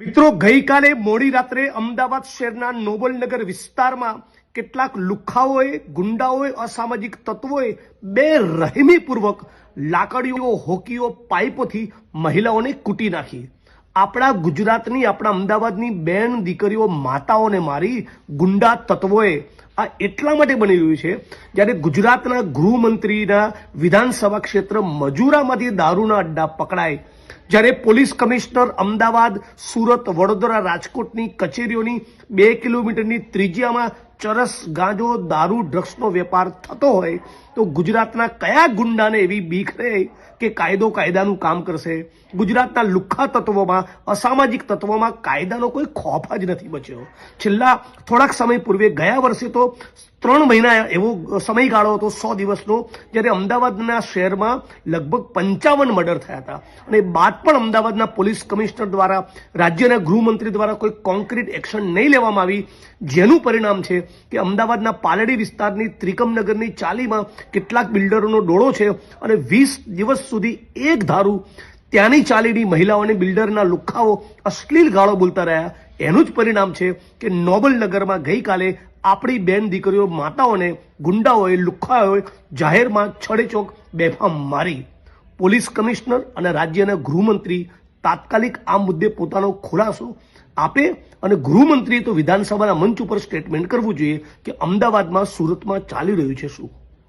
મિત્રો ગઈકાલે મોડી રાત્રે અમદાવાદ શહેરના નોબલનગર વિસ્તારમાં કેટલાક લુખ્ખાઓએ ગુંડાઓએ અસામાજિક તત્વોએ બેરહેમીપૂર્વક લાકડીઓ હોકીઓ પાઇપોથી મહિલાઓને કૂટી નાખી। આપણા ગુજરાતની આપણા અમદાવાદની બેન દીકરીઓ માતાઓને મારી ગુંડા તત્વોએ આ એટલા માટે બની રહ્યું છે જ્યારે ગુજરાતના ગૃહમંત્રીના વિધાનસભા ક્ષેત્ર મજૂરામાંથી દારૂના અડ્ડા પકડાય, જ્યારે પોલીસ કમિશનર અમદાવાદ, સુરત, વડોદરા, રાજકોટની કચેરીઓની 2 કિલોમીટરની ત્રિજ્યામાં ચરસ, ગાંજો, દારૂ, ડ્રગ્સનો વેપાર થતો હોય તો ગુજરાતના કયા ગુંડાને એવી બીક રહે કે કાયદો કાયદાનું કામ કરશે? ગુજરાતના લુખ્ખા તત્વોમાં, અસામાજિક તત્વોમાં કાયદાનો કોઈ ખોફ જ નથી બચ્યો। છેલ્લા થોડાક સમય પૂર્વે ગયા વર્ષે તો 3 મહિના એવો સમયગાળો હતો 100 દિવસનો જ્યારે અમદાવાદના શહેરમાં લગભગ 55 મર્ડર થયા હતા અને બાદ પણ અમદાવાદના પોલીસ કમિશનર દ્વારા, રાજ્યના ગૃહમંત્રી દ્વારા કોઈ કોન્ક્રીટ એક્શન નહીં લેવામાં આવી, જેનું પરિણામ છે કે અમદાવાદના પાલડી વિસ્તારની ત્રિકમનગરની ચાલીમાં કેટલાક બિલ્ડરોનો ડોળો છે અને 20 દિવસ સુધી એક ધારું ત્યાંની ચાલીની મહિલાઓને બિલ્ડરના લુખ્ખાઓ અશ્લીલ ગાળો બોલતા રહ્યા। એનું જ પરિણામ છે કે નોબલનગરમાં ગઈકાલે આપણી બેન દીકરીઓ માતાઓને ગુંડાઓએ, લુખ્ખાઓએ જાહેરમાં છડેચોક બેફામ મારી। પોલીસ કમિશનર અને રાજ્યના ગૃહમંત્રી તાત્કાલિક આ મુદ્દે પોતાનો ખુલાસો આપે અને ગૃહમંત્રીએ તો વિધાનસભાના મંચ ઉપર સ્ટેટમેન્ટ કરવું જોઈએ કે અમદાવાદમાં, સુરતમાં ચાલી રહ્યું છે શું।